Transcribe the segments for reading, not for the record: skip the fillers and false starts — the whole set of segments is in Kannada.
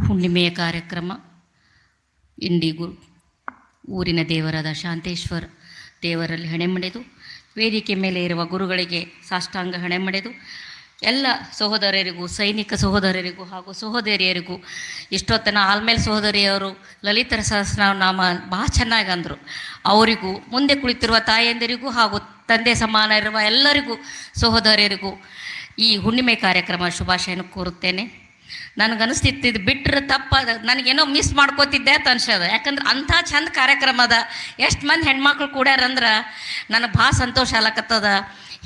ಹುಣ್ಣಿಮೆಯ ಕಾರ್ಯಕ್ರಮ ಇಂದಿಗೂ ಊರಿನ ದೇವರಾದ ಶಾಂತೇಶ್ವರ ದೇವರಲ್ಲಿ ಹಣೆಮಡೆದು ವೇದಿಕೆ ಮೇಲೆ ಇರುವ ಗುರುಗಳಿಗೆ ಸಾಷ್ಟಾಂಗ ಹಣೆಮಡೆದು ಎಲ್ಲ ಸಹೋದರರಿಗೂ ಸೈನಿಕ ಸಹೋದರರಿಗೂ ಹಾಗೂ ಸಹೋದರಿಯರಿಗೂ ಇಷ್ಟೊತ್ತನ ಆಲ್ಮೇಲೆ ಸಹೋದರಿಯವರು ಲಲಿತರ ಸಹಸ್ರನಾಮ ಭಾಳ ಚೆನ್ನಾಗಿ ಅಂದರು. ಅವರಿಗೂ ಮುಂದೆ ಕುಳಿತಿರುವ ತಾಯಂದಿರಿಗೂ ಹಾಗೂ ತಂದೆ ಸಮಾನ ಇರುವ ಎಲ್ಲರಿಗೂ ಸಹೋದರಿಯರಿಗೂ ಈ ಹುಣ್ಣಿಮೆ ಕಾರ್ಯಕ್ರಮ ಶುಭಾಶಯನ ಕೋರುತ್ತೇನೆ. ನನಗನ್ನಿಸ್ತಿತ್ತು ಇದು ಬಿಟ್ಟರೆ ತಪ್ಪ, ನನಗೇನೋ ಮಿಸ್ ಮಾಡ್ಕೋತಿದ್ದೆ ಅಂತ ಅನ್ಸೋದು. ಯಾಕಂದ್ರೆ ಅಂಥ ಚಂದ ಕಾರ್ಯಕ್ರಮ ಅದ, ಎಷ್ಟು ಮಂದಿ ಹೆಣ್ಮಕ್ಳು ಕೂಡ್ಯಾರಂದ್ರೆ ನನಗೆ ಭಾಳ ಸಂತೋಷ ಆಗ್ಲಕತ್ತದ.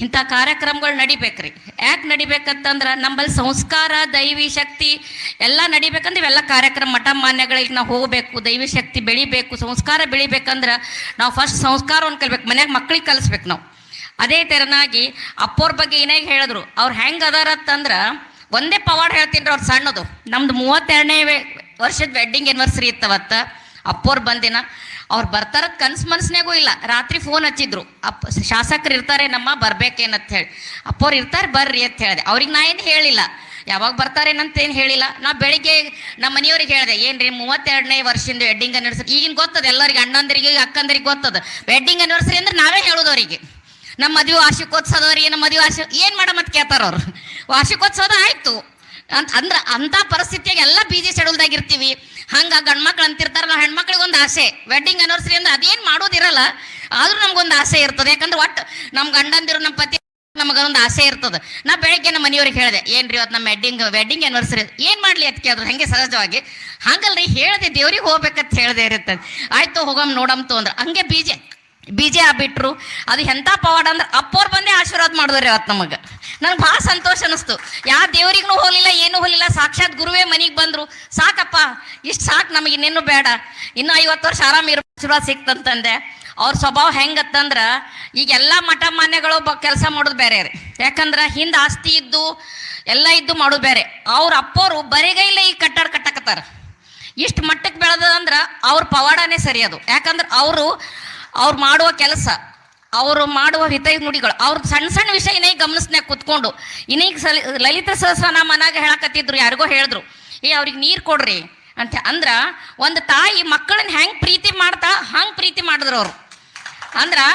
ಇಂಥ ಕಾರ್ಯಕ್ರಮಗಳು ನಡಿಬೇಕ್ರಿ. ಯಾಕೆ ನಡಿಬೇಕಂತಂದ್ರೆ ನಮ್ಮಲ್ಲಿ ಸಂಸ್ಕಾರ ದೈವಿ ಶಕ್ತಿ ಎಲ್ಲ ನಡಿಬೇಕಂದ್ರೆ ಇವೆಲ್ಲ ಕಾರ್ಯಕ್ರಮ ಮಠ ಮಾನ್ಯಗಳಿಗೆ ನಾವು ಹೋಗಬೇಕು. ದೈವಿ ಶಕ್ತಿ ಬೆಳಿಬೇಕು, ಸಂಸ್ಕಾರ ಬೆಳಿಬೇಕಂದ್ರೆ ನಾವು ಫಸ್ಟ್ ಸಂಸ್ಕಾರವನ್ನು ಕಲಿಬೇಕು, ಮನ್ಯಾಗ ಮಕ್ಳಿಗೆ ಕಲಿಸ್ಬೇಕು ನಾವು. ಅದೇ ಥರನಾಗಿ ಅಪ್ಪೋರ ಬಗ್ಗೆ ಏನಾಗ ಹೇಳಿದ್ರು, ಅವ್ರು ಹೆಂಗೆ ಅದಾರತ್ತಂದ್ರೆ ಒಂದೇ ಪವಾಡ ಹೇಳ್ತೀನಿ ರೀ. ಅವ್ರು ಸಣ್ಣದು ನಮ್ದು 32ನೇ ವರ್ಷದ ವೆಡ್ಡಿಂಗ್ ಆ್ಯನಿವರ್ಸರಿ ಇತ್ತವತ್ತು. ಅಪ್ಪೋರು ಬಂದಿನ ಅವ್ರು ಬರ್ತಾರ ಕನ್ಸು ಮನ್ಸ್ನಾಗೂ ಇಲ್ಲ. ರಾತ್ರಿ ಫೋನ್ ಹಚ್ಚಿದ್ರು, ಶಾಸಕರು ಇರ್ತಾರೆ ನಮ್ಮ ಬರ್ಬೇಕೇನಂತ ಹೇಳಿ. ಅಪ್ಪೋರು ಇರ್ತಾರೆ ಬರ್ರಿ ಅಂತ ಹೇಳಿದೆ. ಅವ್ರಿಗೆ ನಾ ಏನು ಹೇಳಿಲ್ಲ, ಯಾವಾಗ ಬರ್ತಾರೇನಂತ ಏನು ಹೇಳಿಲ್ಲ. ನಾ ಬೆಳಿಗ್ಗೆ ನಮ್ಮ ಮನೆಯವ್ರಿಗೆ ಹೇಳಿದೆ, ಏನ್ರಿ 32ನೇ ವರ್ಷದಿಂದ ವೆಡ್ಡಿಂಗ್ ಆ್ಯನಿವರ್ಸರಿ ಈಗಿನ ಗೊತ್ತದ ಎಲ್ಲರಿಗೆ, ಅಣ್ಣಂದರಿಗೆ ಅಕ್ಕಂದರಿಗೆ ಗೊತ್ತದ. ವೆಡ್ಡಿಂಗ್ ಆ್ಯನಿವರ್ಸರಿ ಅಂದ್ರೆ ನಾವೇ ಹೇಳೋದು ಅವರಿಗೆ. ನಮ್ಮ ಮದುವೆ ವಾರ್ಷಿಕೋತ್ಸವದವ್ರಿಗೆ ನಮ್ಮ ಮದುವೆ ಏನು ಮಾಡೋ ಮತ್ತೆ ಕೇಳ್ತಾರ ಅವ್ರು. ವಾರ್ಷಿಕೋತ್ಸವದ ಆಯಿತು ಅಂದ್ರೆ ಅಂಥ ಪರಿಸ್ಥಿತಿಯಾಗ ಎಲ್ಲ ಬಿಜಿ ಶೆಡ್ಯೂಲ್ದಾಗಿರ್ತೀವಿ. ಹಂಗೆ ಗಂಡ್ಮಕ್ಳು ಅಂತಿರ್ತಾರೆ, ನಾವು ಹೆಣ್ಮಕ್ಳಿಗೆ ಒಂದು ಆಸೆ ವೆಡ್ಡಿಂಗ್ ಆ್ಯನಿವರ್ಸರಿ ಅಂದ್ರೆ ಅದೇನು ಮಾಡೋದಿರಲ್ಲ, ಆದರೂ ನಮ್ಗೊಂದು ಆಸೆ ಇರ್ತದೆ. ಯಾಕಂದ್ರೆ ಒಟ್ಟು ನಮ್ಮ ಗಂಡಂದಿರು ನಮ್ಮ ಪತಿ ನಮಗೊಂದು ಆಸೆ ಇರ್ತದೆ. ನಾ ಬೆಳಗ್ಗೆ ನಮ್ಮ ಮನೆಯವ್ರಿಗೆ ಹೇಳಿದೆ, ಏನ್ರಿ ಇವತ್ತು ನಮ್ಮ ವೆಡ್ಡಿಂಗ್ ಆ್ಯನಿವರ್ಸರಿ ಏನು ಮಾಡಲಿ ಅದಕ್ಕೆ ಕೇಳಿದ್ರು. ಹಾಗೆ ಸಹಜವಾಗಿ ಹಂಗಲ್ರಿ ಹೇಳಿದೆ, ದೇವ್ರಿಗೆ ಹೋಗ್ಬೇಕಂತ ಹೇಳಿದೆ ಇರ್ತದೆ. ಆಯಿತು ಹೋಗಮ್ ನೋಡಮ್ತು ಅಂದ್ರೆ ಹಂಗೆ ಬೀಜೆ ಆಗ್ಬಿಟ್ರು. ಅದು ಎಂಥ ಪವಾಡ ಅಂದ್ರೆ ಅಪ್ಪೋರು ಬಂದೇ ಆಶೀರ್ವಾದ ಮಾಡಿದ್ರಿ ಅವತ್ತು ನಮಗೆ. ನನಗೆ ಭಾಳ ಸಂತೋಷ ಅನ್ನಿಸ್ತು. ಯಾವ ದೇವ್ರಿಗೂ ಹೋಗಲಿಲ್ಲ, ಏನೂ ಹೋಗಲಿಲ್ಲ, ಸಾಕ್ಷಾತ್ ಗುರುವೇ ಮನೆಗೆ ಬಂದರು. ಸಾಕಪ್ಪ, ಇಷ್ಟು ಸಾಕು, ನಮಗೆ ಇನ್ನೇನು ಬೇಡ, ಇನ್ನೂ 50 ವರ್ಷ ಆರಾಮ ಇರೋ ಆಶೀರ್ವಾದ ಸಿಕ್ತಂತಂದೆ. ಅವ್ರ ಸ್ವಭಾವ ಹೆಂಗತ್ತಂದ್ರೆ ಈಗ ಎಲ್ಲ ಮಠ ಮಾನ್ಯಗಳು ಕೆಲಸ ಮಾಡೋದು ಬೇರೆ ರೀ. ಯಾಕಂದ್ರೆ ಹಿಂದೆ ಆಸ್ತಿ ಇದ್ದು ಎಲ್ಲ ಇದ್ದು ಮಾಡೋದು ಬೇರೆ. ಅವ್ರ ಅಪ್ಪೋರು ಬರಿಗೈಲೇ ಈ ಕಟ್ಟಡ ಕಟ್ಟಕತ್ತಾರ. ಇಷ್ಟು ಮಟ್ಟಕ್ಕೆ ಬೆಳೆದಂದ್ರೆ ಅವ್ರ ಪವಾಡನೇ ಸರಿ ಅದು. ಯಾಕಂದ್ರೆ ಅವ್ರು ಮಾಡುವ ಕೆಲಸ, ಅವರು ಮಾಡುವ ಹಿತ ನುಡಿಗಳು, ಅವ್ರ ಸಣ್ಣ ಸಣ್ಣ ವಿಷಯ ಇನ್ನೀಗ ಗಮನಿಸ್ನಾಗ ಕುತ್ಕೊಂಡು ಇನ್ನೀಗ ಲಲಿತ ಸಹಸ್ರನಾಮ ಮನಾಗ ಹೇಳಕತ್ತಿದ್ರು. ಯಾರಿಗೋ ಹೇಳಿದ್ರು, ಅವ್ರಿಗೆ ನೀರು ಕೊಡ್ರಿ ಅಂತ. ಅಂದ್ರೆ ಒಂದು ತಾಯಿ ಮಕ್ಕಳನ್ನ ಹೆಂಗೆ ಪ್ರೀತಿ ಮಾಡ್ತಾ ಹಂಗೆ ಪ್ರೀತಿ ಮಾಡಿದ್ರು ಅವರು. ಅಂದ್ರೆ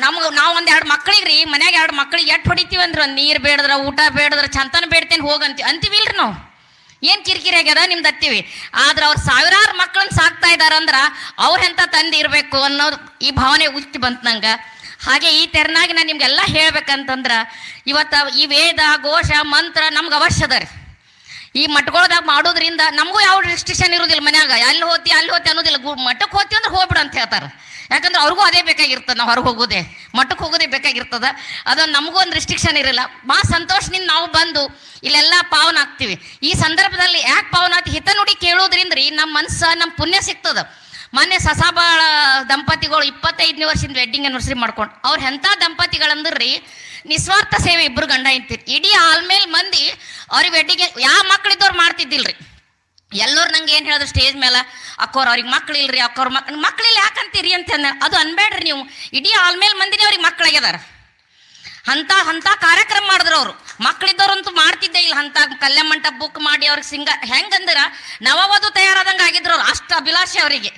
ನಾವು ಒಂದು 2 ಮಕ್ಳಿಗೆ ರೀ ಮನ್ಯಾಗ 2 ಮಕ್ಳಿಗೆ ಎಷ್ಟು ಹೊಡಿತೀವಿ ಅಂದ್ರೆ, ಒಂದು ನೀರು ಬೇಡದ್ರ ಊಟ ಬೇಡದ್ರ ಚಂತನ ಬೇಡ್ತೇನೆ ಅಂತೀವಿಲ್ರಿ ನಾವು. ಏನು ಕಿರಿಕಿರಿ ಆಗ್ಯದ ನಿಮ್ದು ಹತ್ತೀವಿ. ಆದ್ರೆ ಅವ್ರು ಸಾವಿರಾರು ಮಕ್ಕಳನ್ನ ಸಾಕ್ತಾ ಇದ್ದಾರಂದ್ರೆ ಅವ್ರೆಂಥ ತಂದೆ ಇರಬೇಕು ಅನ್ನೋದು ಈ ಭಾವನೆ ಉಚ್ಚಿ ಬಂತು ನಂಗೆ. ಹಾಗೆ ಈ ತೆರನಾಗಿ ನಾನು ನಿಮ್ಗೆಲ್ಲ ಹೇಳ್ಬೇಕಂತಂದ್ರೆ, ಇವತ್ತು ಈ ವೇದ ಘೋಷ ಮಂತ್ರ ನಮ್ಗೆ ಅವಶ್ಯ ಅದ ರೀ. ಈ ಮಠಗಳದಾಗ ಮಾಡೋದ್ರಿಂದ ನಮಗೂ ಯಾವ ರೆಸ್ಟ್ರಿಕ್ಷನ್ ಇರೋದಿಲ್ಲ. ಮನ್ಯಾಗ ಅಲ್ಲಿ ಹೋತಿ ಅನ್ನೋದಿಲ್ಲ. ಮಠಕ್ಕೆ ಹೋತಿ ಅಂದ್ರೆ ಹೋಗ್ಬಿಡು ಅಂತ ಹೇಳ್ತಾರೆ. ಯಾಕಂದ್ರೆ ಅವ್ರಿಗೂ ಅದೇ ಬೇಕಾಗಿರ್ತದೆ, ನಾವು ಹೊರಗೆ ಹೋಗೋದೇ ಮಠಕ್ಕೆ ಹೋಗೋದೇ ಬೇಕಾಗಿರ್ತದೆ. ಅದೊಂದು ನಮಗೂ ಒಂದು ರಿಸ್ಟ್ರಿಕ್ಷನ್ ಇರಲ್ಲ. ಭಾಳ ಸಂತೋಷದಿಂದ ನಾವು ಬಂದು ಇಲ್ಲೆಲ್ಲ ಪಾವನ ಆಗ್ತೀವಿ. ಈ ಸಂದರ್ಭದಲ್ಲಿ ಯಾಕೆ ಪಾವನ ಆಗ್ತಿ, ಹಿತ ನುಡಿ ಕೇಳೋದ್ರಿಂದ ರೀ ನಮ್ಮ ಮನಸ್ಸು ನಮ್ಮ ಪುಣ್ಯ ಸಿಗ್ತದೆ. ಮೊನ್ನೆ ಸಸಾಬಾಳ ದಂಪತಿಗಳು 25ನೇ ವರ್ಷದಿಂದ ವೆಡ್ಡಿಂಗ್ ಆ್ಯನಿವರ್ಸರಿ ಮಾಡ್ಕೊಂಡು, ಅವ್ರು ಎಂಥ ದಂಪತಿಗಳಂದ್ರೆ ರೀ ನಿಸ್ವಾರ್ಥ ಸೇವೆ. ಇಬ್ಬರು ಗಂಡ ಹೆಂಡ್ತಿ ಇಡೀ ಆಲ್ಮೇಲೆ ಮಂದಿ ಅವ್ರಿಗೆ ವೆಡ್ಡಿಂಗ್ ಯಾವ ಮಕ್ಳಿದ್ದವ್ರು ಮಾಡ್ತಿದ್ದಿಲ್ರಿ. ಎಲ್ಲರೂ ನಂಗೆ ಏನು ಹೇಳಿದ್ರು ಸ್ಟೇಜ್ ಮೇಲೆ, ಅಕ್ಕೋರು ಅವ್ರಿಗೆ ಮಕ್ಳಿಲ್ರಿ, ಅಕ್ಕೋರ್ ಮಕ್ಳಿಲ್ಲ ಯಾಕಂತೀರಿ ಅಂತ ಅದು ಅನ್ಬೇಡ್ರಿ ನೀವು. ಇಡೀ ಆಲ್ಮೇಲೆ ಮಂದಿನೇ ಅವ್ರಿಗೆ ಮಕ್ಳಾಗ್ಯದಾರ. ಅಂಥ ಕಾರ್ಯಕ್ರಮ ಮಾಡಿದ್ರು ಅವರು. ಮಕ್ಳಿದ್ದವ್ರಂತೂ ಮಾಡ್ತಿದ್ದೇ ಇಲ್ಲ. ಅಂಥ ಕಲ್ಯಾಣ ಮಂಟಪ ಬುಕ್ ಮಾಡಿ ಅವ್ರಿಗೆ ಹೆಂಗಂದ್ರೆ ನವವಧು ತಯಾರಾದಂಗೆ ಆಗಿದ್ರು ಅವ್ರು. ಅಷ್ಟು ಅಭಿಲಾಷೆ ಅವರಿಗೆ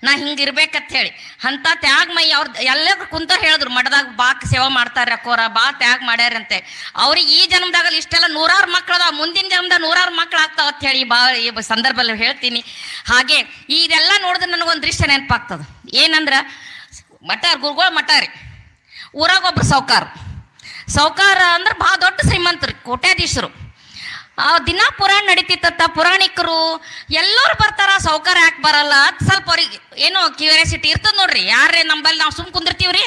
ನಾ ಹಿಂಗಿರ್ಬೇಕಂತ ಹೇಳಿ. ಅಂಥ ತ್ಯಾಗಮಯ್ಯ ಅವ್ರು ಎಲ್ಲರೂ ಕುಂತ ಹೇಳಿದ್ರು, ಮಠದಾಗ ಬಾ ಸೇವೆ ಮಾಡ್ತಾರೆ ಅಕ್ಕೋರ, ಬಾ ತ್ಯಾಗ ಮಾಡ್ಯಾರಂತೆ. ಅವ್ರಿಗೆ ಈ ಜನ್ಮದಾಗಲ್ಲಿ ಇಷ್ಟೆಲ್ಲ 100 ಮಕ್ಕಳದ, ಮುಂದಿನ ಜನ್ಮದಾಗ 100 ಮಕ್ಳು ಆಗ್ತಾವತ್ ಹೇಳಿ ಈ ಸಂದರ್ಭದಲ್ಲಿ ಹೇಳ್ತೀನಿ. ಹಾಗೆ ಇದೆಲ್ಲ ನೋಡಿದ್ರೆ ನನಗೊಂದು ದೃಶ್ಯ ನೆನಪಾಗ್ತದೆ. ಏನಂದ್ರೆ ಗುರುಗಳು ಮಠ ರೀ, ಊರಾಗ ಒಬ್ರು ಸಾವ್ಕಾರ ಅಂದ್ರೆ ಭಾಳ ದೊಡ್ಡ ಶ್ರೀಮಂತರು, ಕೋಟ್ಯಾಧೀಶರು. ದಿನ ಪುರಾಣ ನಡೀತಿತ್ತ. ಪುರಾಣಿಕರು ಎಲ್ಲರೂ ಬರ್ತಾರ, ಸಾವ್ಕಾರ ಯಾಕೆ ಬರಲ್ಲ ಅಂತ ಸ್ವಲ್ಪ ಅವ್ರಿಗೆ ಏನೋ ಕ್ಯೂರಿಯಾಸಿಟಿ ಇರ್ತದೆ ನೋಡ್ರಿ. ಯಾರೇ ನಂಬಲ್ಲಿ ನಾವು ಸುಮ್ ಕುಂದಿರ್ತೀವ್ರಿ,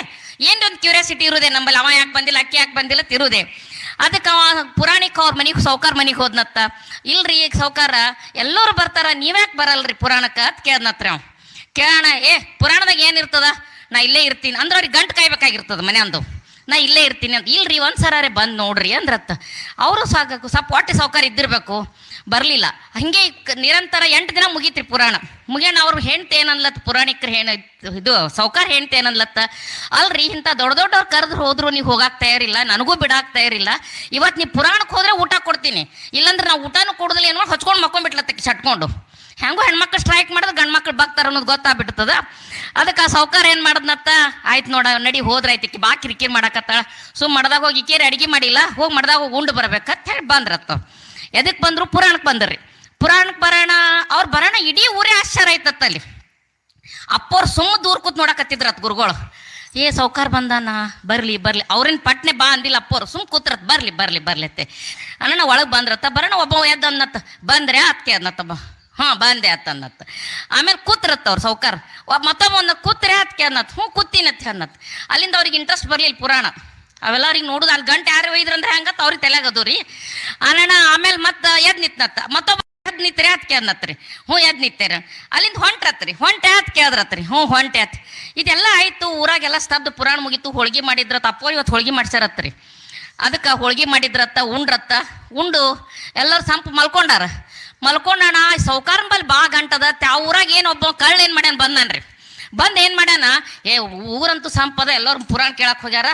ಏನು ಒಂದು ಕ್ಯೂರಿಯಾಸಿಟಿ ಇರುದೆ ನಂಬಲ್ಲಿ. ಅವ ಯಾಕೆ ಬಂದಿಲ್ಲ, ಅಕ್ಕಿ ಯಾಕೆ ಬಂದಿಲ್ಲ ತಿರುದೆ. ಅದಕ್ಕೆ ಪುರಾಣಿಕ ಅವ್ರ ಮನೆಗೆ ಸಾವ್ಕಾರ ಮನೆಗೆ ಹೋದ್ನತ್ತ. ಇಲ್ರಿ ಈಗ ಸಾವ್ಕಾರ ಎಲ್ಲರೂ ಬರ್ತಾರ, ನೀವ್ಯಾಕೆ ಬರಲ್ರಿ ಪುರಾಣಕ್ಕೆ ಅಂತ ಕೇಳ್ದನತ್ರ. ಕೇಳೋಣ, ಪುರಾಣದಾಗ ಏನಿರ್ತದ, ನಾ ಇಲ್ಲೇ ಇರ್ತೀನಿ ಅಂದ್ರೆ ಅವ್ರಿಗೆ ಗಂಟು ಕಾಯ್ಬೇಕಾಗಿರ್ತದ ಮನೆ ಅಂದು. ನಾ ಇಲ್ಲೇ ಇರ್ತೀನಿ ಅಂತ. ಇಲ್ರಿ ಒಂದ್ಸರಾರೆ ಬಂದು ನೋಡ್ರಿ ಅಂದ್ರತ್ತ. ಅವರು ಸಾಕು ಸ್ವಲ್ಪ ಹೊಟ್ಟೆ ಸೌಕರ್ಯ ಇದ್ದಿರ್ಬೇಕು, ಬರಲಿಲ್ಲ. ಹಾಗೆ ನಿರಂತರ 8 ದಿನ ಮುಗೀತ್ರಿ ಪುರಾಣ. ಮುಗಿಯೋಣ ಅವ್ರು ಹೆಣ್ತಿ ಏನನ್ಲತ್ತ, ಪುರಾಣಿಕರು ಇದು ಸಾವ್ಕಾರ ಹೆಣ್ತಿ ಏನನ್ಲತ್ತ. ಅಲ್ರಿ ಇಂಥ ದೊಡ್ಡವ್ರು ಕರೆದ್ರು ಹೋದ್ರು ನೀವು ಹೋಗಾಕ್ ತಯಾರಿಲ್ಲ, ನನಗೂ ಬಿಡಾಕ್ ತಯಾರಿಲ್ಲ. ಇವತ್ತು ನೀವು ಪುರಾಣಕ್ಕೆ ಹೋದ್ರೆ ಊಟ ಕೊಡ್ತೀನಿ, ಇಲ್ಲಾಂದ್ರೆ ನಾವು ಊಟನೂ ಕೊಡೋದಿಲ್ಲ. ಏನೋ ಹಚ್ಕೊಂಡು ಮಕ್ಕೊಂಡ್ಬಿಟ್ಲತ್ತಕ್ಕೆ ಚಟ್ಕೊಂಡು. ಹೆಂಗೋ ಹೆಣ್ಮಕ್ಳು ಸ್ಟ್ರೈಕ್ ಮಾಡಿದ್ರೆ ಗಂಡು ಮಕ್ಳು ಬಗ್ತಾರ ಅನ್ನೋದು ಗೊತ್ತಾಗ್ಬಿಡ್ತದ. ಅದಕ್ಕೆ ಆ ಸೌಕಾರ ಏನು ಮಾಡದ್ನತ್ತ, ಆಯ್ತು ನೋಡ ನಡಿ ಹೋದ್ರಾಯ್ತು ಈಕಿ ಬಾ ಕಿರಿಕಿರಿ ಮಾಡಕತ್ತಾಳ, ಸುಮ್ ಮಡ್ದಾಗ ಹೋಗಿ ಈಕೇರಿ ಅಡಿಗೆ ಮಾಡಿಲ್ಲ, ಹೋಗಿ ಮಡ್ದಾಗ ಹೋಗಿ ಉಂಡು ಬರ್ಬೇಕಂತ ಹೇಳಿ ಬಂದ್ರತ್ತ. ಎದಕ್ಕೆ ಬಂದ್ರು? ಪುರಾಣಕ್ಕೆ ಬಂದ್ರಿ. ಪುರಾಣಕ್ಕೆ ಬರೋಣ, ಅವ್ರು ಬರೋಣ ಇಡೀ ಊರೇ ಆಶ್ಚರ್ಯ ಆಯ್ತತ್ತ. ಅಲ್ಲಿ ಅಪ್ಪವ್ರು ಸುಮ್ಮ ದೂರ ಕೂತ್ ನೋಡಕತ್ತಿದ್ರತ್ ಗುರುಗಳು. ಏ ಸೌಕಾರ ಬಂದಾನ, ಬರ್ಲಿ ಬರ್ಲಿ, ಅವ್ರೇನು ಪಟ್ನೆ ಬಾ ಅಂದಿಲ್ಲ ಅಪ್ಪವ್ರು, ಸುಮ್ ಕೂತ್ರತ್, ಬರ್ಲಿ ಬರ್ಲಿ ಬರ್ಲಿತ್ತೆ ಅಣ್ಣ ಒಳಗೆ ಬಂದ್ರತ್ತ. ಬರೋಣ ಒಬ್ಬ ಎದ್ದು ಅನ್ನತ್ತ, ಬಂದ್ರೆ ಅದಕ್ಕೆ ಅನ್ನತ್ತ, ಹಾಂ ಬಂದೆ ಅತ್ತ ಅನ್ನತ್ತ. ಆಮೇಲೆ ಕೂತ್ರತ್ತ ಅವ್ರು ಸೌಕಾರ. ಮತ್ತೊಬ್ಬ ಒಂದ ಕೂತ್ರೆ ಅದಕ್ಕೆ ಅನ್ನತ್, ಹ್ಞೂ ಕೂತೀನತ್ತೆ ಅನ್ನತ್. ಅಲ್ಲಿಂದ ಅವ್ರಿಗೆ ಇಂಟ್ರೆಸ್ಟ್ ಬರ್ಲಿಲ್ಲ ಪುರಾಣ ಅವೆಲ್ಲ ಅವ್ರಿಗೆ ನೋಡುದು. ಅಲ್ಲಿ ಗಂಟೆ ಯಾರು ಒಯ್ದ್ರಂದ್ರೆ ಹೆಂಗತ್ತ ಅವ್ರಿಗೆ ತಲೆಗದು ರೀ ಅಣ್ಣ. ಆಮೇಲೆ ಮತ್ತೆ ಎದ್ ನಿತ್ನತ್ತ, ಮತ್ತೊಬ್ಬ ಎದ್ ನಿತ್ರಿ ಅದಕ್ಕೆ ಅನ್ನತ್ರಿ, ಹ್ಞೂ ಎದ್ ನಿತ್ತೇರ. ಅಲ್ಲಿಂದ ಹೊಂಟ್ರತ್ರಿ, ಹೊಂಟೆ ಅದಕ್ಕೆ ಆದ್ರತ್ರಿ, ಹ್ಞೂ ಹೊಂಟೆ ಆತ್. ಇದೆಲ್ಲ ಆಯ್ತು, ಊರಾಗೆಲ್ಲ ಸ್ತಬ್ಧ. ಪುರಾಣ ಮುಗಿತು, ಹೋಳ್ಗೆ ಮಾಡಿದ್ರತ್ತ. ಅಪ್ಪ ಇವತ್ತು ಹೋಳ್ಗೆ ಮಾಡ್ಸಾರತ್ರಿ. ಅದಕ್ಕೆ ಹೋಳ್ಗೆ ಮಾಡಿದ್ರತ್ತ, ಉಂಡ್ರತ್ತ. ಉಂಡು ಎಲ್ಲರೂ ಸಂಪು ಮಲ್ಕೊಂಡಾರ. ಮಲ್ಕೊಂಡಣ ಸೌಕಾರನ್ ಬಲ್ಲಿ ಬಾ ಗಂಟದ. ಆ ಊರಾಗ ಏನು ಒಬ್ಬ ಕಳ್ಳ ಏನು ಮಾಡ್ಯಾನ ಬಂದನ್ರಿ. ಬಂದು ಏನು ಮಾಡ್ಯಾನ, ಏ ಊರಂತೂ ಸಂಪದ, ಎಲ್ಲರೂ ಪುರಾಣ ಕೇಳಕ್ಕೆ ಹೋಗ್ಯಾರ,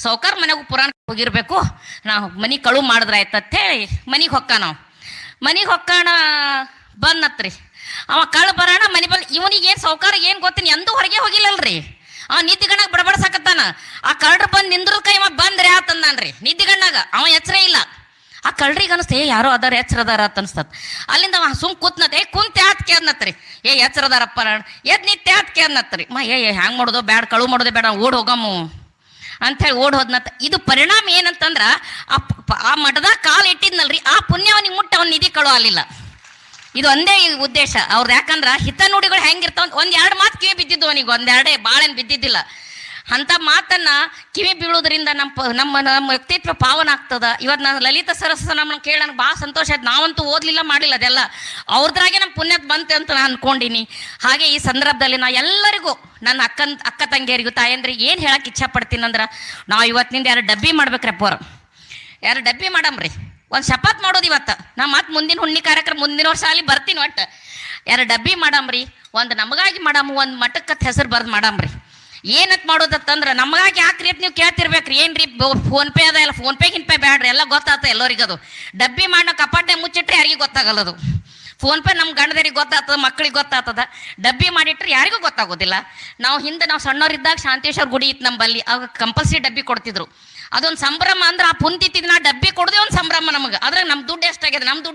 ಸೌಕಾರ ಮನೆಗೂ ಪುರಾಣ ಹೋಗಿರ್ಬೇಕು, ನಾವು ಮನೆ ಕಳು ಮಾಡಿದ್ರೆ ಆಯ್ತತ್ ಹೇಳಿ ಮನೆಗೆ ಹೊಕ್ಕ. ನಾವು ಮನೆಗೆ ಹೊಕ್ಕಾಣ ಬಂದತ್ರಿ. ಅವ ಕಳ್ಳ ಬರೋಣ ಮನೆ ಬಲ್ಲಿ. ಇವನಿಗೆ ಏನು ಸೌಕಾರ ಏನು ಗೊತ್ತೀನಿ, ಎಂದೂ ಹೊರಗೆ ಹೋಗಿಲ್ಲಲ್ರಿ. ಅವ ನಿದ್ದಿಗಣ್ಣಾಗ ಬಡಬಡ್ಸಾಕತ್ತಾನ. ಆ ಕಳ್ರ ಬಂದು ನಿಂದ್ರ ಕೈ ಬಂದ್ರೆ ಆತಂದಾನ್ರಿ ನಿದ್ದಿಗಣ್ಣಾಗ. ಅವ ಎಚ್ಚರ ಇಲ್ಲ. ಆ ಕಳ್ರಿಗೆ ಅನಿಸ್ತ, ಏ ಯಾರೋ ಅದಾರ, ಎಚ್ಚರ ಅದಾರ ಅಂತ ಅನ್ಸ್ತತ್. ಅಲ್ಲಿಂದ ಅವ ಸುಮ್ ಕೂತ್ನತ್, ಏ ಕುಂತೆ ಆತ್ಕೆ ಅನ್ನತ್ರಿ. ಏ ಎಚ್ಚರ ಅದಾರಪ್ಪ ಎದ್ ನಿತ್ಯ ಆತ್ಕೆ ಅನ್ನತ್ರಿ. ಹ್ಯಾಂಗ್ ಮಾಡೋದು ಬ್ಯಾಡ, ಕಳು ಮಾಡೋದೇ ಬೇಡ, ಓಡ್ ಹೋಗಮ್ಮು ಅಂಥೇಳಿ ಓಡ್ ಹೋದ್ನತ್ತ. ಇದು ಪರಿಣಾಮ ಏನಂತಂದ್ರ, ಆ ಮಠದಾಗ ಕಾಲು ಇಟ್ಟಿದ್ನಲ್ರಿ, ಆ ಪುಣ್ಯ ಅವನಿಗೆ ಮುಟ್ಟ ಅವ್ನ ನಿಧಿ ಕಳು ಆಗಲಿಲ್ಲ. ಇದು ಒಂದೇ ಉದ್ದೇಶ ಅವ್ರದ್ದು. ಯಾಕಂದ್ರ ಹಿತ ನುಡಿಗಳು ಹೆಂಗಿರ್ತಾವ, ಒಂದೆರಡು ಮಾತು ಕಿವಿ ಬಿದ್ದಿದ್ದು ಅವನಿಗೆ, ಒಂದೆರಡೇ ಬಾಳೇನು ಬಿದ್ದಿದ್ದಿಲ್ಲ. ಅಂಥ ಮಾತನ್ನ ಕಿವಿ ಬೀಳೋದ್ರಿಂದ ನಮ್ಮ ವ್ಯಕ್ತಿತ್ವ ಪಾವನ ಆಗ್ತದ. ಇವತ್ತು ನಾನು ಲಲಿತ ಸಹಸ್ರನಾಮ ಕೇಳಿ ನನಗೆ ಭಾಳ ಸಂತೋಷ ಆಯ್ತು. ನಾವಂತೂ ಓದಲಿಲ್ಲ ಮಾಡಿಲ್ಲ, ಅದೆಲ್ಲ ಅವ್ರದ್ರಾಗೆ ನಮ್ಮ ಪುಣ್ಯದ ಬಂತೆ ಅಂತ ನಾನು ಅನ್ಕೊಂಡಿನಿ. ಹಾಗೆ ಈ ಸಂದರ್ಭದಲ್ಲಿ ನಾ ಎಲ್ಲರಿಗೂ, ನನ್ನ ಅಕ್ಕ ತಂಗಿಯರಿಗೂ ತಾಯಂದ್ರಿಗೆ ಏನು ಹೇಳಕ್ಕೆ ಇಚ್ಛಪಡ್ತೀನಿ ಅಂದ್ರೆ, ನಾವು ಇವತ್ತಿನಿಂದ 2 ಡಬ್ಬಿ ಮಾಡ್ಬೇಕ್ರಪ್ಪ. 2 ಡಬ್ಬಿ ಮಾಡಮ್ರಿ. ಒಂದು ಶಪತ್ ಮಾಡೋದು ಇವತ್ತು. ನಾ ಮತ್ತೆ ಮುಂದಿನ ಹುಣ್ಣಿ ಕಾರ್ಯಕ್ರಮ ಮುಂದಿನ ವರ್ಷ ಅಲ್ಲಿ ಬರ್ತೀನಿ. ಒಟ್ಟು 2 ಡಬ್ಬಿ ಮಾಡಮ್ರಿ. ಒಂದು ನಮಗಾಗಿ ಮಾಡಮ್ಮ, ಒಂದು ಮಠಕ್ಕತ್ ಹೆಸರು ಬರ್ದು ಮಾಡಮ್ರಿ. ಏನತ್ ಮಾಡೋದತ್ತಂದ್ರೆ, ನಮಗಾಗಿ ಯಾಕ್ರಿ ಅಂತ ನೀವು ಕೇಳ್ತಿರ್ಬೇಕ್ರಿ. ಏನ್ರಿ ಫೋನ್ ಪೇ ಅದ, ಎಲ್ಲ ಫೋನ್ ಪೇ ಗಿನ್ ಪೇ ಬ್ಯಾಡ್ರಿ, ಎಲ್ಲ ಗೊತ್ತಾಗ್ತದೆ ಎಲ್ಲರಿಗೂ. ಅದು ಡಬ್ಬಿ ಮಾಡೋ ಕಪಾಟೆ ಮುಚ್ಚಿಟ್ರೆ ಯಾರಿಗೂ ಗೊತ್ತಾಗಲ್ಲದು. ಫೋನ್ ಪೇ ನಮ್ಮ ಗಂಡದರಿಗೆ ಗೊತ್ತಾಗ್ತದ, ಮಕ್ಕಳಿಗೆ ಗೊತ್ತಾಗ್ತದ. ಡಬ್ಬಿ ಮಾಡಿಟ್ರೆ ಯಾರಿಗೂ ಗೊತ್ತಾಗೋದಿಲ್ಲ. ನಾವು ಸಣ್ಣವರಿದ್ದಾಗ ಶಾಂತೇಶ್ವರ ಗುಡಿ ಇತ್ತು ನಮ್ಮಲ್ಲಿ, ಆಗ ಕಂಪಲ್ಸರಿ ಡಬ್ಬಿ ಕೊಡ್ತಿದ್ರು. ಅದೊಂದು ಸಂಭ್ರಮ ಅಂದ್ರೆ, ಆ ಪುಂತಿತ್ತಿದ್ ನಾ ಡಬ್ಬಿ ಕೊಡದೆ ಒಂದು ಸಂಭ್ರಮ ನಮಗೆ. ಅದ್ರಾಗ ನಮ್ಮ ದುಡ್ಡು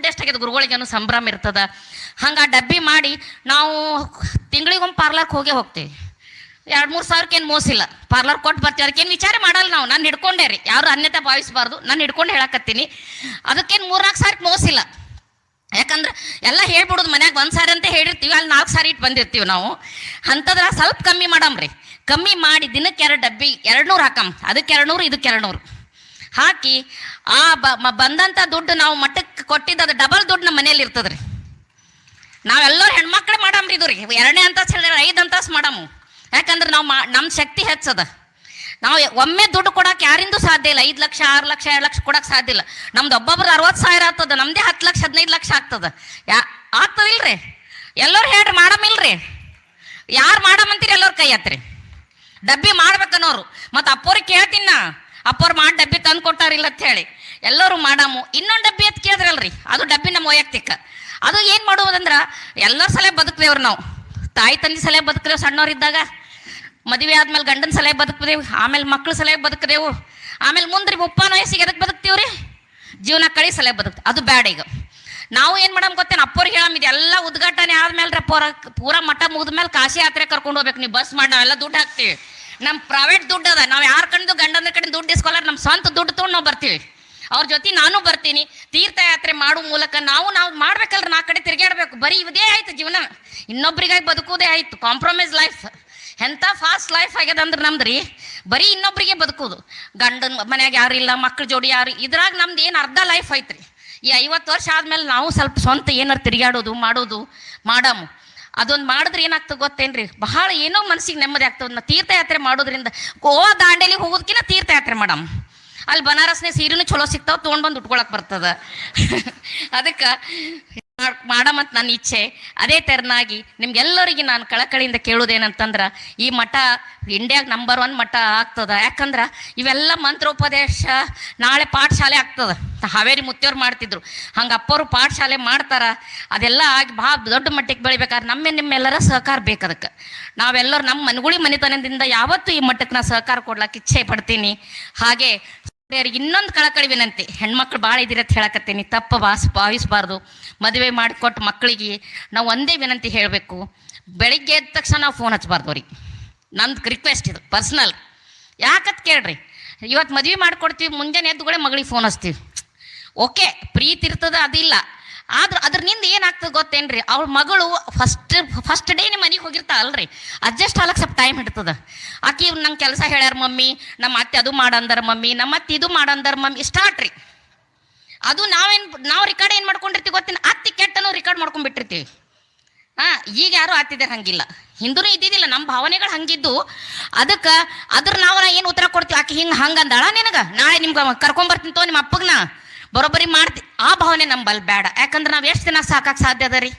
ಎಷ್ಟಾಗಿದೆ ಗುರುಗಳಿಗೇನು ಸಂಭ್ರಮ ಇರ್ತದ. ಹಂಗೆ ಆ ಡಬ್ಬಿ ಮಾಡಿ ನಾವು ತಿಂಗಳಿಗೊಮ್ಮೆ ಪಾರ್ಲರ್ಗೆ ಹೋಗ್ತೀವಿ. 2-3 ಸಾವಿರಕ್ಕೇನು ಮೋಸಿಲ್ಲ. ಪಾರ್ಲರ್ ಕೊಟ್ಟು ಬರ್ತೀವಿ, ಅದಕ್ಕೇನು ವಿಚಾರ ಮಾಡಲ್ಲ ನಾವು. ನಾನು ಹಿಡ್ಕೊಂಡೆ ರೀ, ಯಾರು ಅನ್ಯತೆ ಭಾವಿಸಬಾರ್ದು. ನಾನು ಹಿಡ್ಕೊಂಡು ಹೇಳಕತ್ತೀನಿ. ಅದಕ್ಕೇನು 3-4 ಸಾವಿರಕ್ಕೆ ಮೋಸಿಲ್ಲ. ಯಾಕಂದ್ರೆ ಎಲ್ಲ ಹೇಳ್ಬಿಡೋದು ಮನ್ಯಾಗ 1 ಸಾವಿರ ಅಂತ ಹೇಳಿರ್ತೀವಿ, ಅಲ್ಲಿ 4 ಸಾವಿರ ಇಟ್ಟು ಬಂದಿರ್ತೀವಿ ನಾವು. ಅಂಥದ್ರ ಸ್ವಲ್ಪ ಕಮ್ಮಿ ಮಾಡಮ್ರಿ. ಕಮ್ಮಿ ಮಾಡಿ ದಿನಕ್ಕೆ 2 ಡಬ್ಬಿ 200 ಹಾಕಮ್. ಅದಕ್ಕೆ 200, ಇದಕ್ಕೆ 200 ಹಾಕಿ ಆ ಬಂದಂಥ ದುಡ್ಡು ನಾವು ಮಠಕ್ಕೆ ಕೊಟ್ಟಿದ್ದು, ಅದು ಡಬಲ್ ದುಡ್ಡು ನಮ್ಮ ಮನೇಲಿ ಇರ್ತದ್ರಿ. ನಾವೆಲ್ಲರೂ ಹೆಣ್ಮಕ್ಳು ಮಾಡಮ್ರಿ. ಇದು ರೀ 2ನೇ ಅಂತಸ್ತು ಹೇಳಿದ್ರೆ 5 ಅಂತಸ್ತು ಮಾಡಮು. ಯಾಕಂದ್ರೆ ನಾವು ನಮ್ಮ ಶಕ್ತಿ ಹೆಚ್ಚದ. ನಾವು ಒಮ್ಮೆ ದುಡ್ಡು ಕೊಡಕ್ಕೆ ಯಾರಿಂದೂ ಸಾಧ್ಯ ಇಲ್ಲ. 5 ಲಕ್ಷ 6 ಲಕ್ಷ 2 ಲಕ್ಷ ಕೊಡಕ್ಕೆ ಸಾಧ್ಯ ಇಲ್ಲ. ನಮ್ದು ಒಬ್ಬೊಬ್ರು 60 ಸಾವಿರ ಆಗ್ತದ, ನಮ್ದೇ 10 ಲಕ್ಷ 15 ಲಕ್ಷ ಆಗ್ತದ. ಆಗ್ತದಿಲ್ರಿ? ಎಲ್ಲರೂ ಹೇಳ್ರಿ, ಮಾಡಮಿಲ್ರಿ? ಯಾರು ಮಾಡಮಂತೀರಿ? ಎಲ್ಲರೂ ಕೈ ಹತ್ರಿ. ಡಬ್ಬಿ ಮಾಡ್ಬೇಕನ್ನೋರು. ಮತ್ತು ಅಪ್ಪವ್ರಿಗೆ ಕೇಳ್ತೀನಿ ನಾ, ಅಪ್ಪವ್ರು ಮಾಡಿ ಡಬ್ಬಿ ತಂದು ಕೊಟ್ಟಾರಿಲ್ಲ ಅಂತ ಹೇಳಿ. ಎಲ್ಲರೂ ಮಾಡಮು. ಇನ್ನೊಂದು ಡಬ್ಬಿ ಅಂತ ಕೇಳಿದ್ರಲ್ರಿ, ಅದು ಡಬ್ಬಿ ನಮ್ಮ ವೈಯಕ್ತಿಕ. ಅದು ಏನು ಮಾಡುವುದಂದ್ರೆ, ಎಲ್ಲರ ಸಲ ಬದುಕ್ದೇವ್ರು ನಾವು. ತಾಯಿ ತಂದೆ ಸಲಹೆ ಬದುಕ್ದೇವು ಸಣ್ಣವ್ರಿದ್ದಾಗ. ಮದುವೆ ಆದ್ಮೇಲೆ ಗಂಡನ ಸಲಹೆ ಬದುಕ್ದೇವು, ಆಮೇಲೆ ಮಕ್ಳ ಸಲಹೆ ಬದುಕ್ದೇವು, ಆಮೇಲೆ ಮುಂದ್ರಿ 30 ವಯಸ್ಸಿಗೆ ಎದಕ್ಕೆ ಬದುಕ್ತೀವ್ರಿ? ಜೀವನ ಕಳಿ ಸಲಹೆ ಬದುಕ್ತೀವಿ. ಅದು ಬ್ಯಾಡ. ಈಗ ನಾವು ಏನು ಮಾಡಮ್ ಗೊತ್ತೇನು? ಅಪ್ಪವ್ರಿಗೆ ಹೇಳಮ್, ಇದೆಲ್ಲ ಉದ್ಘಾಟನೆ ಆದ್ಮೇಲೆ ಪೂರಾ ಮಠ ಮುಗಿದ್ಮೇಲೆ ಕಾಶಿ ಯಾತ್ರೆ ಕರ್ಕೊಂಡು ಹೋಗ್ಬೇಕು. ನೀವು ಬಸ್ ಮಾಡಿ ನಾವೆಲ್ಲ ದುಡ್ಡು ಹಾಕ್ತೀವಿ. ನಮ್ಮ ಪ್ರೈವೇಟ್ ದುಡ್ಡು ಅದ. ನಾವು ಯಾರ ಕಡೆದು ಗಂಡನ ಕಡೆ ದುಡ್ಡು ಇಸ್ಕೊಲ್ಲ, ನಮ್ಮ ಸ್ವಂತ ದುಡ್ಡು ತೊಗೊಂಡು ನಾವು ಬರ್ತೀವಿ. ಅವ್ರ ಜೊತೆ ನಾನು ಬರ್ತೀನಿ. ತೀರ್ಥಯಾತ್ರೆ ಮಾಡೋ ಮೂಲಕ ನಾವು ಮಾಡ್ಬೇಕಲ್ರಿ. 4 ಕಡೆ ತಿರುಗಾಡ್ಬೇಕು. ಬರೀ ಇದೇ ಆಯ್ತು ಜೀವನ. ಇನ್ನೊಬ್ರಿಗಾಗಿ ಬದುಕೋದೇ ಆಯ್ತು. Compromise life. ಎಂಥ ಫಾಸ್ಟ್ ಲೈಫ್ ಆಗ್ಯದ ಅಂದ್ರೆ ನಮ್ದ್ರಿ, ಬರೀ ಇನ್ನೊಬ್ರಿಗೆ ಬದುಕೋದು. ಗಂಡನ ಮನ್ಯಾಗ ಯಾರು ಇಲ್ಲ, ಮಕ್ಳ ಜೋಡಿ ಯಾರು, ಇದ್ರಾಗ ನಮ್ದು ಏನು ಅರ್ಧ ಲೈಫ್ ಐತ್ರಿ. ಈ 50 ವರ್ಷ ಆದ್ಮೇಲೆ ನಾವು ಸ್ವಲ್ಪ ಸ್ವಂತ ಏನಾರು ತಿರುಗಾಡೋದು ಮಾಡಮು. ಅದೊಂದು ಮಾಡಿದ್ರೆ ಏನಾಗ್ತದೆ ಗೊತ್ತೇನ್ರಿ? ಬಹಳ ಏನೋ ಮನಸ್ಸಿಗೆ ನೆಮ್ಮದಿ ಆಗ್ತದೆ. ತೀರ್ಥಯಾತ್ರೆ ಮಾಡೋದ್ರಿಂದ, ಗೋವಾ ದಾಂಡೇಲಿ ಹೋಗೋದಕ್ಕಿಂತ ತೀರ್ಥಯಾತ್ರೆ ಮಾಡಮ್. ಅಲ್ಲಿ ಬನಾರಸ್ನೇ ಸೀರೆನೂ ಚಲೋ ಸಿಗ್ತಾವೆ, ತೊಗೊಂಡ್ಬಂದು ಉಟ್ಕೊಳಕ್ ಬರ್ತದ. ಅದಕ್ಕೆ ಮಾಡಮಂತ ನನ್ನ ಇಚ್ಛೆ. ಅದೇ ತೆರನಾಗಿ ನಿಮ್ಗೆಲ್ಲರಿಗೆ ನಾನು ಕಳಕಳಿಯಿಂದ ಕೇಳೋದೇನಂತಂದ್ರೆ, ಈ ಮಠ ಇಂಡಿಯಾಗ ನಂಬರ್ 1 ಮಠ ಆಗ್ತದ. ಯಾಕಂದ್ರೆ ಇವೆಲ್ಲ ಮಂತ್ರೋಪದೇಶ ನಾಳೆ ಪಾಠಶಾಲೆ ಆಗ್ತದ. ಹಾವೇರಿ ಮುತ್ತಿಯವ್ರು ಮಾಡ್ತಿದ್ರು, ಹಂಗೆ ಅಪ್ಪವರು ಪಾಠಶಾಲೆ ಮಾಡ್ತಾರ. ಅದೆಲ್ಲ ಆಗಿ ಭಾಳ ದೊಡ್ಡ ಮಟ್ಟಕ್ಕೆ ಬೆಳಿಬೇಕಾದ್ರೆ ನಿಮ್ಮೆಲ್ಲರ ಸಹಕಾರ ಬೇಕು. ಅದಕ್ಕೆ ನಾವೆಲ್ಲರೂ ನಮ್ಮ ಮನೆಗುಳಿ ಮನೆತನದಿಂದ ಯಾವತ್ತೂ ಈ ಮಟ್ಟಕ್ಕೆ ನಾ ಸಹಕಾರ ಕೊಡ್ಲಿಕ್ಕೆ ಇಚ್ಛೆ ಪಡ್ತೀನಿ. ಹಾಗೆ ಇನ್ನೊಂದು ಕಳಕಳಿ ವಿನಂತಿ, ಹೆಣ್ಮಕ್ಳು ಭಾಳ ಇದ್ದೀರಿ ಅಂತ ಹೇಳಕತ್ತೀನಿ, ತಪ್ಪು ಭಾವಿಸಬಾರ್ದು. ಮದುವೆ ಮಾಡಿಕೊಟ್ಟು ಮಕ್ಕಳಿಗೆ ನಾವು ಒಂದೇ ವಿನಂತಿ ಹೇಳಬೇಕು, ಬೆಳಿಗ್ಗೆ ಎದ್ದ ತಕ್ಷಣ ನಾವು ಫೋನ್ ಹಚ್ಬಾರ್ದು ಅವ್ರಿಗೆ. ನಂದು ರಿಕ್ವೆಸ್ಟ್ ಇದು ಪರ್ಸ್ನಲ್. ಯಾಕತ್ ಕೇಳ್ರಿ, ಇವತ್ತು ಮದುವೆ ಮಾಡಿಕೊಡ್ತೀವಿ, ಮುಂಜಾನೆ ಎದ್ದುಗಳೇ ಮಗಳಿಗೆ ಫೋನ್ ಹಚ್ತೀವಿ. ಓಕೆ, ಪ್ರೀತಿ ಇರ್ತದ, ಅದಿಲ್ಲ. ಆದ್ರೆ ಅದ್ರನಿಂದ ಏನಾಗ್ತದೆ ಗೊತ್ತೇನ್ರಿ, ಅವ್ಳ ಮಗಳು ಫಸ್ಟ್ ಡೇ ನಿಮ್ಮ ಮನೆಗೆ ಹೋಗಿರ್ತಾ ಅಲ್ರಿ, ಅಡ್ಜಸ್ಟ್ ಆಗ್ಲಕ್ಕೆ ಸ್ವಲ್ಪ ಟೈಮ್ ಹಿಡ್ತದ. ಆಕಿ ನಂಗೆ ಕೆಲಸ ಹೇಳ್ಯಾರ ಮಮ್ಮಿ, ನಮ್ಮ ಅತ್ತೆ ಅದು ಮಾಡಂದಾರ ಮಮ್ಮಿ, ನಮ್ಮ ಅತ್ತೆ ಇದು ಮಾಡಂದಾರ ಮಮ್ಮಿ, ಸ್ಟಾರ್ಟ್ ರೀ. ಅದು ನಾವು ರಿಕಾರ್ಡ್ ಏನು ಮಾಡ್ಕೊಂಡಿರ್ತೀವಿ ಗೊತ್ತೇನು, ಅತ್ತಿ ಕೆಟ್ಟನೂ ರಿಕಾರ್ಡ್ ಮಾಡ್ಕೊಂಡ್ಬಿಟ್ಟಿರ್ತೀವಿ. ಈಗ ಯಾರು ಆತಿದ್ದಾರೆ ಹಂಗಿಲ್ಲ, ಹಿಂದೂ ಇದ್ದಿದ್ದಿಲ್ಲ, ನಮ್ಮ ಭಾವನೆಗಳು ಹಂಗಿದ್ದು. ಅದಕ್ಕೆ ನಾವು ಏನು ಉತ್ತರ ಕೊಡ್ತೀವಿ, ಆಕೆ ಹಂಗಂದಾಳ ನಿನಗೆ, ನಾಳೆ ನಿಮ್ಗೆ ಕರ್ಕೊಂಬರ್ತೀನಿ ತೋ ನಿಮ್ಮ ಅಪ್ಪಗನ ಬರೋಬ್ಬರಿ ಮಾಡ್ತಿ, ಆ ಭಾವನೆ ನಂಬಲ್ಲಿ ಬೇಡ. ಯಾಕಂದ್ರೆ ನಾವು ಎಷ್ಟು ದಿನ ಸಾಕಕ್ಕೆ ಸಾಧ್ಯ ಅದ ರೀ,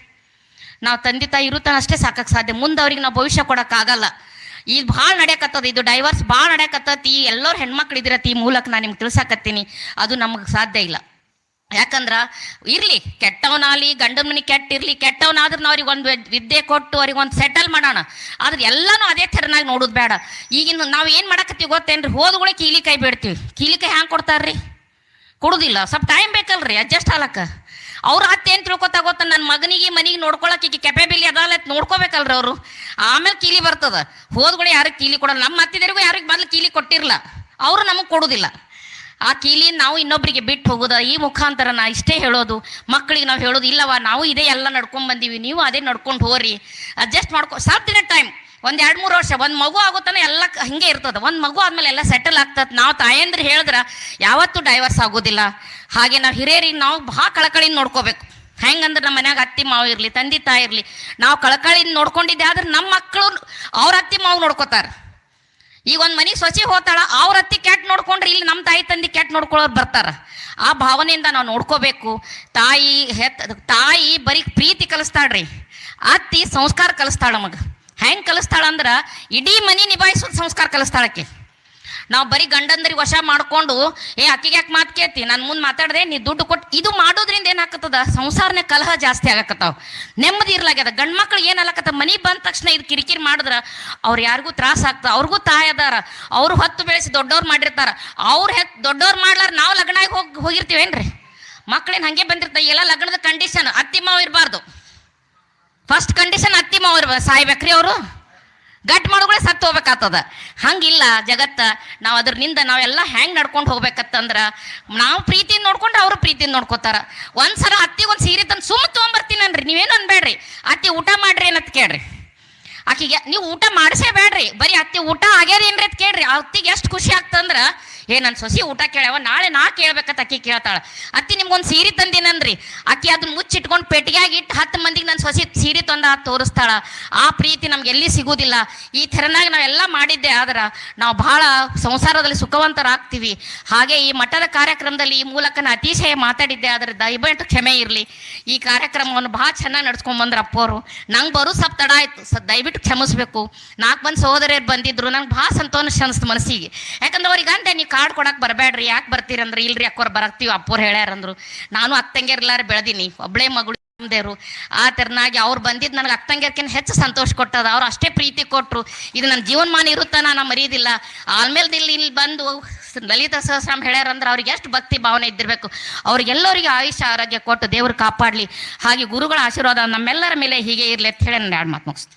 ನಾವು ತಂದೆ ತಾಯಿ ಇರುತ್ತಾನ ಅಷ್ಟೇ ಸಾಕಕ್ಕೆ ಸಾಧ್ಯ. ಮುಂದೆ ಅವ್ರಿಗೆ ನಾವು ಭವಿಷ್ಯ ಕೊಡೋಕ್ಕಾಗಲ್ಲ. ಇದು ಭಾಳ ನಡೆಯಕತ್ತದ, ಇದು ಡೈವರ್ಸ್ ಭಾಳ ನಡೆಯಕತ್ತತಿ. ಎಲ್ಲರೂ ಹೆಣ್ಮಕ್ಳು ಇದಿರತ್ತಿ, ಈ ಮೂಲಕ ನಾನು ನಿಮ್ಗೆ ತಿಳ್ಸಾಕತ್ತೀನಿ. ಅದು ನಮಗೆ ಸಾಧ್ಯ ಇಲ್ಲ. ಯಾಕಂದ್ರೆ ಇರಲಿ, ಕೆಟ್ಟವನಾಗಲಿ, ಗಂಡನ ಮನೆ ಕೆಟ್ಟಿರಲಿ, ಕೆಟ್ಟವನಾದ್ರೂ ನಾವು ಅವ್ರಿಗೆ ಒಂದು ವಿದ್ಯೆ ಕೊಟ್ಟು ಅವ್ರಿಗೆ ಒಂದು ಸೆಟಲ್ ಮಾಡೋಣ. ಆದ್ರೆ ಎಲ್ಲನೂ ಅದೇ ಥರನಾಗಿ ನೋಡೋದು ಬೇಡ. ಈಗಿನ ನಾವು ಏನು ಮಾಡಕತ್ತೀವಿ ಗೊತ್ತೇನ್ರಿ, ಹೋದ್ಗಳೇ ಕೀಲಿಕಾಯಿ ಬೇಡ್ತೀವಿ. ಕೀಲಿಕಾಯಿ ಹ್ಯಾಂಗೆ ಕೊಡ್ತಾರ್ರಿ, ಕೊಡುದಿಲ್ಲ. ಸ್ವಲ್ಪ ಟೈಮ್ ಬೇಕಲ್ರಿ ಅಡ್ಜಸ್ಟ್ ಆಗ್ಲಕ್ಕ. ಅವ್ರ ಅತ್ತೆ ಏನು ತಿಳ್ಕೊತಾ ಗೊತ್ತ, ನನ್ನ ಮಗನಿಗೆ ಮನೆಗೆ ನೋಡ್ಕೊಳಕ್ಕೆ ಈಗ ಕೆಪೆಬಿಲಿ ಅದಲ್ಲ ನೋಡ್ಕೋಬೇಕಲ್ರಿ ಅವರು. ಆಮೇಲೆ ಕೀಲಿ ಬರ್ತದ. ಹೋದ್ಗಳು ಯಾರಿಗೆ ಕೀಲಿ ಕೊಡಲ್ಲ. ನಮ್ಮ ಅತ್ತಿದರಿಗೂ ಯಾರಿಗೆ ಮೊದಲು ಕೀಲಿ ಕೊಟ್ಟಿರಲ್ಲ, ಅವರು ನಮಗೆ ಕೊಡುದಿಲ್ಲ. ಆ ಕೀಲಿ ನಾವು ಇನ್ನೊಬ್ಬರಿಗೆ ಬಿಟ್ಟು ಹೋಗೋದ. ಈ ಮುಖಾಂತರ ನಾ ಇಷ್ಟೇ ಹೇಳೋದು, ಮಕ್ಕಳಿಗೆ ನಾವು ಹೇಳೋದು, ಇಲ್ಲವ ನಾವು ಇದೇ ಎಲ್ಲ ನಡ್ಕೊಂಡು ಬಂದೀವಿ, ನೀವು ಅದೇ ನಡ್ಕೊಂಡು ಹೋಗ್ರಿ, ಅಡ್ಜಸ್ಟ್ ಮಾಡ್ಕೊ. ಸ್ವಲ್ಪ ದಿನ ಟೈಮ್, 1-2-3 ವರ್ಷ, ಒಂದು ಮಗು ಆಗುತ್ತಾನೆ ಎಲ್ಲ ಹಿಂಗೆ ಇರ್ತದೆ. ಒಂದು ಮಗು ಆದ್ಮೇಲೆ ಎಲ್ಲ ಸೆಟಲ್ ಆಗ್ತದೆ. ನಾವು ತಾಯಂದ್ರೆ ಹೇಳಿದ್ರೆ ಯಾವತ್ತೂ ಡೈವರ್ಸ್ ಆಗೋದಿಲ್ಲ. ಹಾಗೆ ನಾವು ಹಿರಿಯರಿಗೆ ನಾವು ಭಾಳ ಕಳಕಳಿಯಿಂದ ನೋಡ್ಕೋಬೇಕು. ಹೆಂಗಂದ್ರೆ ನಮ್ಮ ಮನ್ಯಾಗ ಅತ್ತಿ ಮಾವು ಇರಲಿ, ತಂದೆ ತಾಯಿ ಇರಲಿ, ನಾವು ಕಳಕಳಿಯಿಂದ ನೋಡ್ಕೊಂಡಿದ್ದೆ ಆದ್ರೆ ನಮ್ಮ ಮಕ್ಕಳು ಅವ್ರ ಅತ್ತಿ ಮಾವು ನೋಡ್ಕೋತಾರೆ. ಈಗ ಒಂದು ಮನೆಗೆ ಸೊಸೆ ಹೋತಾಳ, ಅವ್ರ ಅತ್ತಿ ಕೆಟ್ಟ ನೋಡ್ಕೊಂಡ್ರೆ ಇಲ್ಲಿ ನಮ್ಮ ತಾಯಿ ತಂದೆ ಕೆಟ್ಟ ನೋಡ್ಕೊಳ್ಳೋರು ಬರ್ತಾರ. ಆ ಭಾವನೆಯಿಂದ ನಾವು ನೋಡ್ಕೋಬೇಕು. ತಾಯಿ ಬರೀ ಪ್ರೀತಿ ಕಲಿಸ್ತಾಳ್ರಿ, ಅತ್ತಿ ಸಂಸ್ಕಾರ ಕಲಿಸ್ತಾಳ. ನಮಗೆ ಹೆಂಗೆ ಕಲಿಸ್ತಾಳ ಅಂದ್ರೆ ಇಡೀ ಮನೆ ನಿಭಾಯಿಸೋದು ಸಂಸ್ಕಾರ ಕಲಿಸ್ತಾಳಕ್ಕೆ. ನಾವು ಬರೀ ಗಂಡಂದ್ರಿಗೆ ವಶ ಮಾಡ್ಕೊಂಡು ಅಕ್ಕಿಗೆ ಯಾಕೆ ಮಾತು ಕೇಳ್ತಿ, ನಾನು ಮುಂದೆ ಮಾತಾಡಿದೆ ನೀ ದುಡ್ಡು ಕೊಟ್ಟು, ಇದು ಮಾಡೋದ್ರಿಂದ ಏನಾಗತ್ತದ, ಸಂಸಾರನೇ ಕಲಹ ಜಾಸ್ತಿ ಆಗಕತ್ತಾವ, ನೆಮ್ಮದಿ ಇರ್ಲಾಗ್ಯದ. ಗಂಡು ಮಕ್ಳಿಗೆ ಏನಾಗತ್ತ, ಮನೆಗೆ ಬಂದ ತಕ್ಷಣ ಇದು ಕಿರಿಕಿರಿ ಮಾಡಿದ್ರೆ ಅವ್ರು ಯಾರಿಗೂ ತ್ರಾಸ ಆಗ್ತದೆ. ಅವ್ರಿಗೂ ತಾಯಿ ಅದಾರ, ಅವ್ರು ಹೊತ್ತು ಬೆಳೆಸಿ ದೊಡ್ಡವ್ರು ಮಾಡಿರ್ತಾರ. ಅವ್ರು ದೊಡ್ಡವ್ರು ಮಾಡ್ಲಾರ ನಾವು ಲಗ್ನಾಗಿ ಹೋಗಿರ್ತೀವೇನ್ರಿ. ಮಕ್ಳೇನು ಹಂಗೆ ಬಂದಿರ್ತಾವೆ. ಎಲ್ಲ ಲಗ್ನದ ಕಂಡೀಷನ್ ಅತ್ತಿ ಮಾವು ಇರಬಾರ್ದು. ಫಸ್ಟ್ ಕಂಡೀಷನ್ ಅತ್ತಿ ಮಾವು ಇರ್ಬಾರ್ದು, ಸಾಯ್ಬೇಕ್ರಿ ಅವರು, ಗಟ್ ಮಾಡೋಗಳೇ ಸತ್ತು ಹೋಗ್ಬೇಕಾಗ್ತದ. ಹಂಗಿಲ್ಲ ಜಗತ್ತ. ನಾವು ಅದ್ರನಿಂದ ನಾವೆಲ್ಲ ಹೆಂಗೆ ನಡ್ಕೊಂಡು ಹೋಗ್ಬೇಕತ್ತಂದ್ರೆ, ನಾವು ಪ್ರೀತಿಯಿಂದ ನೋಡ್ಕೊಂಡು ಅವರು ಪ್ರೀತಿಯಿಂದ ನೋಡ್ಕೋತಾರ. ಒಂದ್ಸಲ ಅತ್ತಿಗೆ ಒಂದು ಸೀರೆ ತಂದು ಸುಮ್ಮ ತೊಗೊಂಬರ್ತೀನನ್ರಿ, ನೀವೇನು ಅನ್ಬೇಡ್ರಿ. ಅತ್ತಿ ಊಟ ಮಾಡ್ರಿ ಏನತ್ ಕೇಳ್ರಿ, ಆಕಿಗೆ ನೀವು ಊಟ ಮಾಡಿಸೇ ಬೇಡ್ರಿ, ಬರೀ ಅತ್ತಿ ಊಟ ಆಗ್ಯಾದೇನ್ರಿ ಅಂತ ಕೇಳ್ರಿ. ಅತ್ತಿಗೆ ಎಷ್ಟು ಖುಷಿ ಆಗ್ತಂದ್ರೆ, ನನ್ನ ಸೊಸಿ ಊಟ ಕೇಳ್ಯಾವ, ನಾಳೆ ನಾ ಕೇಳ್ಬೇಕತ್ತ ಅಕ್ಕಿ ಕೇಳ್ತಾಳ. ಅತ್ತಿ ನಿಮ್ಗೊಂದು ಸೀರೆ ತಂದಿನನ್ರಿ, ಅಕ್ಕಿ ಅದನ್ನ ಮುಚ್ಚಿಟ್ಕೊಂಡು ಪೆಟ್ಟಿಗೆಯಾಗಿ ಇಟ್ಟು 10 ಮಂದಿಗೆ ನನ್ನ ಸೊಸಿ ಸೀರೆ ತಂದ ತೋರಿಸ್ತಾಳ. ಆ ಪ್ರೀತಿ ನಮ್ಗೆ ಎಲ್ಲಿ ಸಿಗೋದಿಲ್ಲ. ಈ ಥರನಾಗಿ ನಾವೆಲ್ಲ ಮಾಡಿದ್ದೆ ಆದ್ರೆ ನಾವು ಭಾಳ ಸಂಸಾರದಲ್ಲಿ ಸುಖವಂತರಾಗ್ತೀವಿ. ಹಾಗೆ ಈ ಮಠದ ಕಾರ್ಯಕ್ರಮದಲ್ಲಿ ಈ ಮೂಲಕ ನಾ ಅತಿಶಯ ಮಾತಾಡಿದ್ದೆ, ಆದರೆ ದಯವಿಟ್ಟು ಕ್ಷಮೆ ಇರಲಿ. ಈ ಕಾರ್ಯಕ್ರಮವನ್ನು ಭಾಳ ಚೆನ್ನಾಗಿ ನಡ್ಸ್ಕೊಂಡ್ ಬಂದ್ರು ಅಪ್ಪವರು. ನಂಗೆ ಬರೋ ಸ್ವಲ್ಪ ತಡ ಆಯ್ತು, ದಯವಿಟ್ಟು ಕ್ಷಮಿಸ್ಬೇಕು. 4 ಮಂದಿ ಸಹೋದರಿಯರು ಬಂದಿದ್ರು, ನಂಗೆ ಭಾಳ ಸಂತೋಷ ಅನಿಸ್ತು ಮನಸ್ಸಿಗೆ. ಯಾಕಂದ್ರೆ ಅವ್ರಿಗೆ ಅಂತೆ ನೀವು ಕಾರ್ಡ್ ಕೊಡಕ್ಕೆ ಬರಬೇಡ್ರಿ, ಯಾಕೆ ಬರ್ತೀರಂದ್ರೆ, ಇಲ್ರಿ ಅಕ್ಕೋರು ಬರಕ್ತೀವಿ ಅಪ್ಪವ್ರು ಹೇಳ್ಯಾರಂದ್ರು. ನಾನು ಅಕ್ಕಂಗಿರ್ಲಾರ ಬೆಳೆದೀನಿ, ಒಬ್ಬಳೇ ಮಗಳು ದೇವರು. ಆ ಥರನಾಗಿ ಅವ್ರು ಬಂದಿದ್ದು ನನಗೆ ಅಕ್ಕಂಗಿರ್ಕಿಂತ ಹೆಚ್ಚು ಸಂತೋಷ ಕೊಟ್ಟದ. ಅವ್ರು ಅಷ್ಟೇ ಪ್ರೀತಿ ಕೊಟ್ಟರು. ಇದು ನನ್ನ ಜೀವನಮಾನ ಇರುತ್ತಾ ನಾನು ಮರೀದಿಲ್ಲ. ಆಮೇಲೆ ಇಲ್ಲಿ ಬಂದು ಲಲಿತಾ ಸಹಸ್ರಾಮ್ ಹೇಳ್ಯಾರಂದ್ರೆ ಅವ್ರಿಗೆ ಎಷ್ಟು ಭಕ್ತಿ ಭಾವನೆ ಇದ್ದಿರಬೇಕು. ಅವ್ರಿಗೆಲ್ಲರಿಗೆ ಆಯುಷ್ಯ ಆರೋಗ್ಯ ಕೊಟ್ಟು ದೇವರು ಕಾಪಾಡಲಿ. ಹಾಗೆ ಗುರುಗಳ ಆಶೀರ್ವಾದ ನಮ್ಮೆಲ್ಲರ ಮೇಲೆ ಹೀಗೆ ಇರಲಿ ಅಂತ ಹೇಳಿ ನಾನು 2 ಮಾತು ಮುಗಿಸ್ತೀನಿ.